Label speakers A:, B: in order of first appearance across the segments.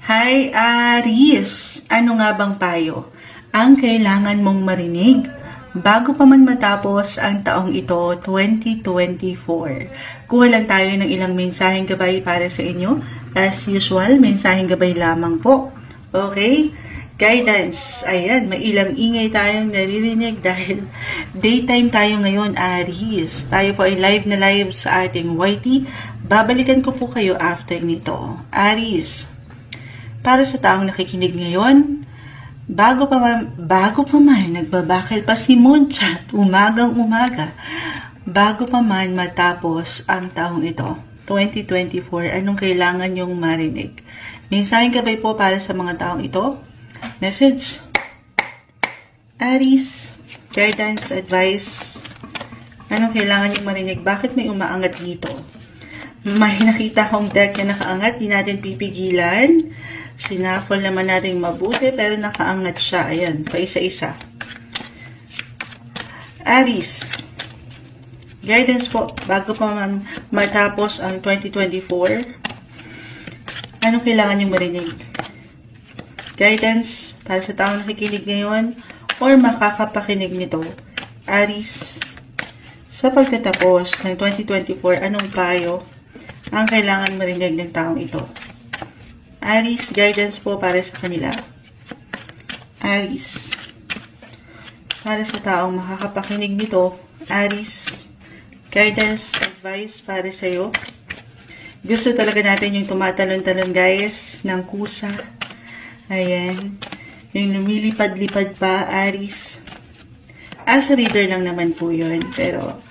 A: Hi, Aries! Ano nga bang payo ang kailangan mong marinig bago pa man matapos ang taong ito, 2024? Kuha lang tayo ng ilang mensaheng gabay para sa inyo. As usual, mensaheng gabay lamang po. Okay? Guidance. Ayan, may ilang ingay tayong naririnig dahil daytime tayo ngayon, Aries. Tayo po ay live na live sa ating YT. Babalikan ko po kayo after nito. Aries. Para sa taong nakikinig ngayon, bago pa man nagbabakil pa si Monchat, umagang-umaga, bago pa man matapos ang taong ito, 2024, anong kailangan nyong marinig? Mensaheng gabay po para sa mga taong ito. Message, Aries, guidance, advice, anong kailangan nyong marinig? Bakit may umaangat dito? May nakita akong deck na nakaangat, di natin pipigilan. Sinaffle naman natin mabuti, pero nakaangat siya. Ayan, pa isa-isa. Aries. Guidance po, bago pa man matapos ang 2024. Anong kailangan yung marinig? Guidance para sa taong nakikinig ngayon or makakapakinig nito. Aries. Sa pagtatapos ng 2024, anong payo ang kailangan marinig ng taong ito? Aries, guidance po para sa kanila. Aries. Para sa taong makakapakinig nito. Aries. Guidance, advice para sa iyo. Gusto talaga natin yung tumatalon-talon, guys, ng kusa. Ayan. Yung lumilipad-lipad pa, Aries. As a reader lang naman po yun. Pero,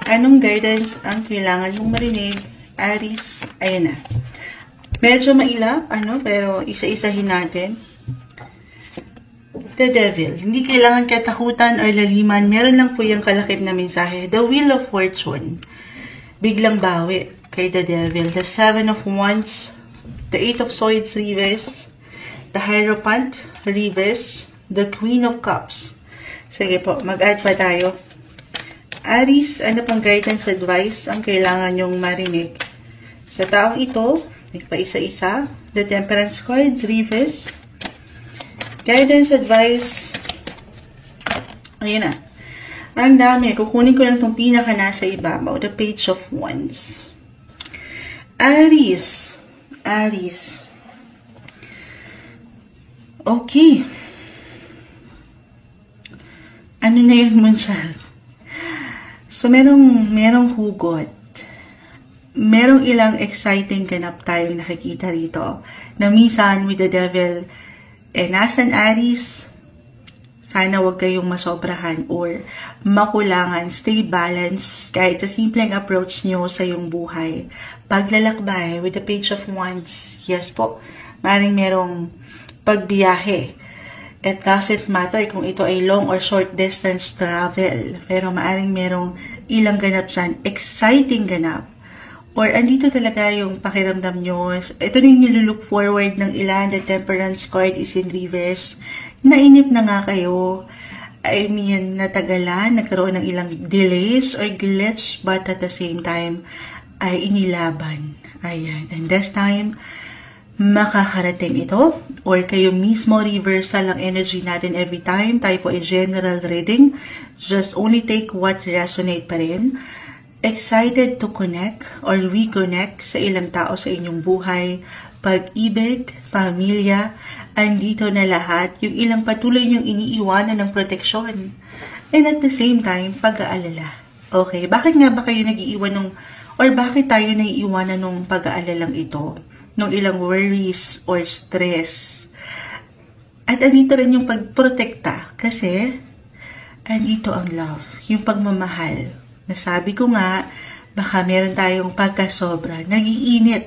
A: anong guidance ang kailangan mong marinig? Aries. Ayan na. Medyo mailap, pero isa-isahin natin. The Devil. Hindi kailangan katakutan o laliman. Meron lang po yung kalakip na mensahe. The Wheel of Fortune. Biglang bawi kay The Devil. The Seven of Wands. The Eight of Swords, reverse. The Hierophant, reverse. The Queen of Cups. Sige po, mag-add pa tayo. Aries, ano pang guidance advice ang kailangan nyong marinig? Sa taong ito, may pa isa-isa. The Temperance card, reverse. Guidance, advice. Ayan na. Ang dami. Kukunin ko lang itong pinaka nasa ibabaw. The Page of Wands. Aries. Aries. Okay. Ano na yun, Monchal? So, merong hugot. Merong ilang exciting ganap tayong nakikita rito. Na minsan with the devil, nasan Aries, sana wag kayong masobrahan or makulangan. Stay balanced kahit sa simpleng approach nyo sa yung buhay. Paglalakbay with the Page of Wands, yes po, maring merong pagbiyahe. It doesn't matter kung ito ay long or short distance travel. Pero maaring merong ilang ganap dyan, exciting ganap. Or andito talaga yung pakiramdam nyo. Ito rin nilulook forward ng ilan. The Temperance card is in reverse. Nainip na nga kayo. I mean, natagalan, nagkaroon ng ilang delays or glitch, but at the same time, ay inilaban. Ayan. And this time, makakarating ito. Or kayo mismo, reversal ang energy natin every time. Tayo po ay general reading. Just only take what resonate pa rin. Excited to connect or reconnect sa ilang tao sa inyong buhay, pag-ibig, pamilya, andito na lahat, yung ilang patuloy niyong iniiwanan ng proteksyon. And at the same time, pag-aalala. Okay, bakit nga ba kayo nag-iiwan nung, or bakit tayo naiiwanan nung pag-aalalang ito? Nung ilang worries or stress. At andito rin yung pagprotekta, kasi andito ang love, yung pagmamahal. Nasabi ko nga, baka meron tayong pagkasobra. Nag-iinit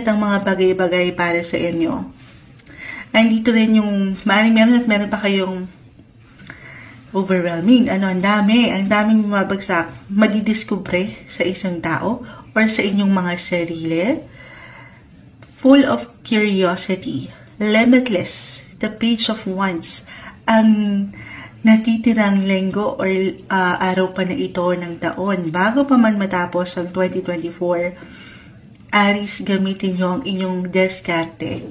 A: ang mga bagay-bagay para sa inyo. Andito rin yung, meron pa kayong overwhelming. Ang daming bumabagsak, madidiskubre sa isang tao or sa inyong mga sarili. Full of curiosity, limitless, the Page of Wands, ang natitirang linggo or araw pa na ito ng taon bago pa man matapos ang 2024, Aries, gamitin nyo ang inyong diskarte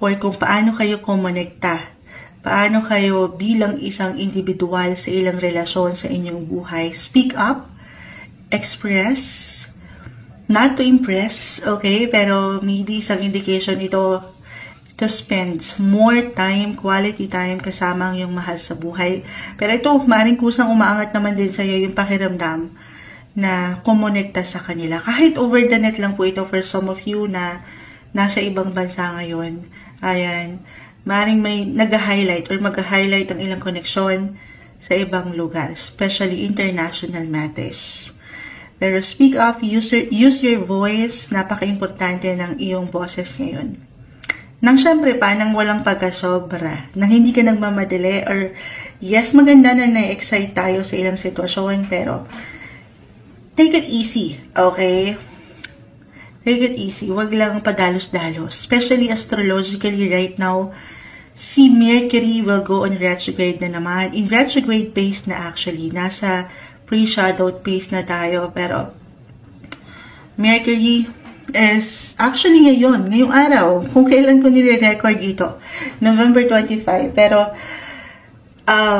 A: or kung paano kayo kumonekta, paano kayo bilang isang individual sa ilang relasyon sa inyong buhay. Speak up, express, not to impress, okay? Pero maybe isang indication ito to spend more time, quality time kasama ang iyong mahal sa buhay. Pero ito, maaaring kusang umaangat naman din sa iyo yung pakiramdam na kumonekta sa kanila. Kahit over the net lang po ito for some of you na nasa ibang bansa ngayon. Ayan, maaaring may nag-highlight or mag-highlight ang ilang koneksyon sa ibang lugar, especially international matters. Pero speak up, use your voice, napaka-importante ng iyong boses ngayon. Nang syempre pa, nang walang pagkasobra, nang hindi ka nagmamadali, or yes, maganda na na-excite tayo sa ilang sitwasyon, pero take it easy, okay? Take it easy. Huwag lang padalos-dalos. Especially astrologically right now, si Mercury will go on retrograde na naman. In retrograde phase na actually. Nasa pre-shadowed phase na tayo. Pero Mercury is actually ngayong araw. Kung kailan ko nire-record ito. November 25. Pero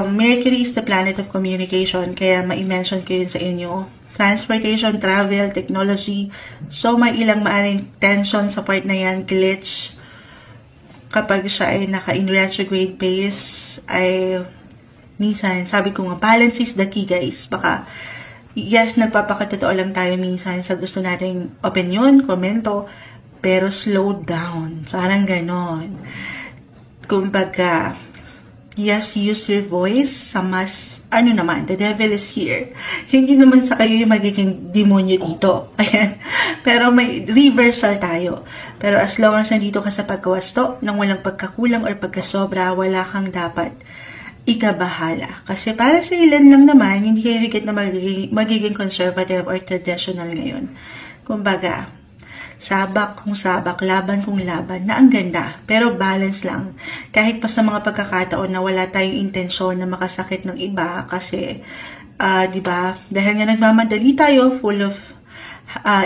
A: Mercury is the planet of communication. Kaya ma-mention ko yun sa inyo. Transportation, travel, technology. So, may ilang maaring tension sa part na yan, glitch. Kapag siya ay naka-in retrograde phase, ay minsan, sabi ko nga, balance is the key, guys. Baka, yes, nagpapakatotoo lang tayo minsan sa gusto nating opinion, komento, pero slow down. So, parang ganon. Kumbaga, yes, use your voice sa mas, the devil is here. Hindi naman sa kayo yung magiging demonyo dito. Ayan. Pero may reversal tayo. Pero as long as nandito ka sa pagkawasto, nang walang pagkakulang or pagkasobra, wala kang dapat ikabahala. Kasi para sa ilan lang naman, hindi kayo higit na magiging conservative or traditional ngayon. Kumbaga, sabak kung sabak, laban kung laban, na ang ganda. Pero balance lang. Kahit pa sa mga pagkakataon na wala tayong intensyon na makasakit ng iba kasi, diba, dahil nga nagmamadali tayo, full of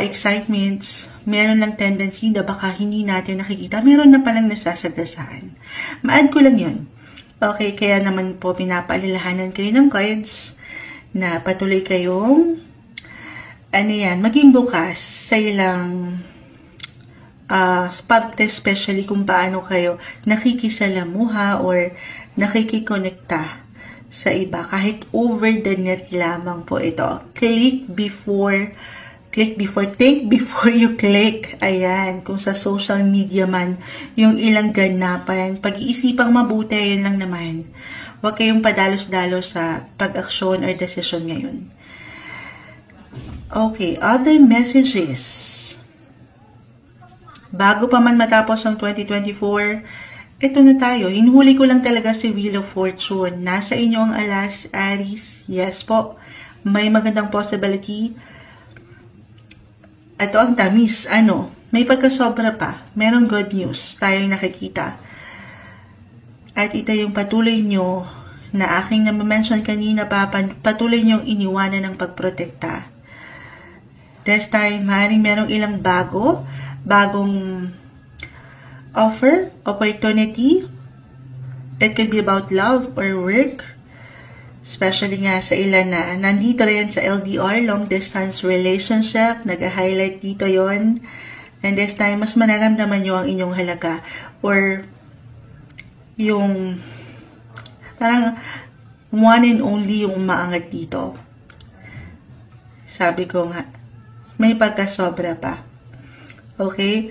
A: excitements, meron lang tendency na baka hindi natin nakikita, meron na palang nasasagasaan. Ma-add ko lang yun. Okay, kaya naman po pinapaalalahanan kayo ng cards na patuloy kayong maging bukas sa ilang especially kung paano kayo nakikisalamuha or nakikikonekta sa iba. Kahit over the net lamang po ito. Think before you click. Ayan, kung sa social media man, yung ilang ganapan, pag-iisipang mabuti, yun lang naman. Huwag kayong padalos-dalos sa pag-aksyon or desisyon ngayon. Okay, other messages. Bago pa man matapos ang 2024, ito na tayo. Hinuli ko lang talaga si Wheel of Fortune. Nasa inyo ang alas, Aries. Yes po. May magandang possibility. Ito ang tamis. May pagkasobra pa. Merong good news tayong nakikita. At ito yung patuloy nyo na aking na-mention kanina pa, patuloy nyong iniwanan ng pagprotekta. This time, maaaring merong ilang bagong offer, opportunity. It could be about love or work. Especially nga sa ilan na nandito rin sa LDR, long distance relationship. Nag-highlight dito yon. And this time, mas manaramdaman nyo ang inyong halaga. Or yung parang one and only yung maangat dito. Sabi ko nga, may pagkasobra pa. Okay?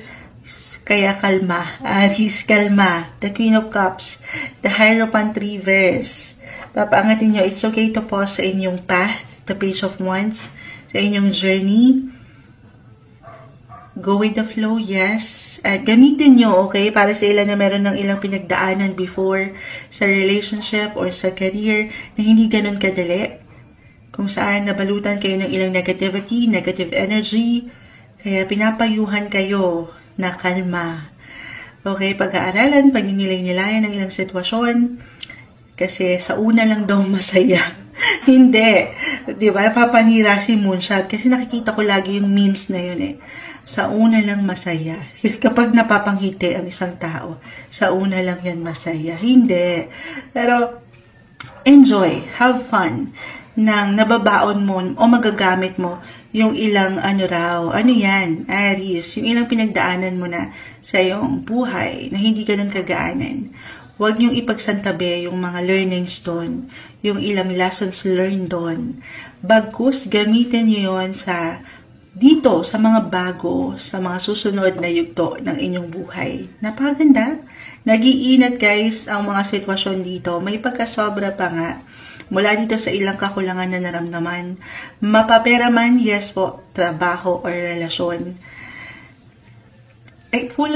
A: Kaya kalma. Aries, kalma. The Queen of Cups. The Hierophant reverse. Papaangatin nyo, it's okay to pause sa inyong path. The Page of Wands. Sa inyong journey. Go with the flow, yes. At gamitin nyo, okay? Para sa ilan na meron ng ilang pinagdaanan before sa relationship or sa career na hindi ganun kadali. Kung saan nabalutan kayo ng ilang negativity, negative energy. Kaya pinapayuhan kayo na kalma. Okay, pag-aaralan, pagninilay-nilayan ng ilang sitwasyon. Kasi sa una lang daw masaya. Hindi. Di ba? Papanira si Moonshot kasi nakikita ko lagi yung memes na yun eh. Sa una lang masaya. Kapag napapanghiti ang isang tao, sa una lang yan masaya. Hindi. Pero, enjoy. Have fun. Nang nababaon mo o magagamit mo yung ilang ano yan, Aries, yung ilang pinagdaanan mo na sa iyong buhay na hindi ganun kagaanan. Huwag niyong ipagsantabi yung mga learnings doon, yung ilang lessons learned doon. Bagkus, gamitin niyo yon dito, sa mga bago, sa mga susunod na yugto ng inyong buhay. Napakaganda. Nag-iinat guys ang mga sitwasyon dito. May pagkasobra pa nga. Mula dito sa ilang kakulangan na naramdaman. Mapapera man, yes po, trabaho or relasyon. Full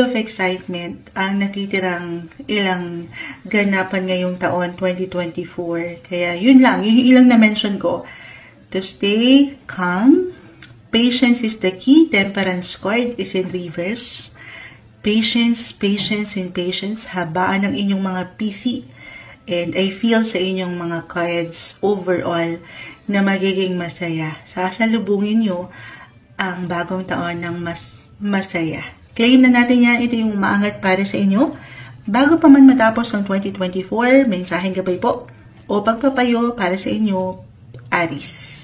A: of excitement ang natitirang ilang ganapan ngayong taon 2024. Kaya yun lang, yun yung ilang na-mention ko. To stay calm, patience is the key. Temperance card is in reverse. Patience, patience, and patience. Habaan ng inyong mga PC. And I feel sa inyong mga cards overall na magiging masaya. Sasalubungin nyo ang bagong taon ng masaya. Claim na natin yan. Ito yung umaangat para sa inyo. Bago pa man matapos ang 2024, mensaheng gabay po o pagpapayo para sa inyo, Aries.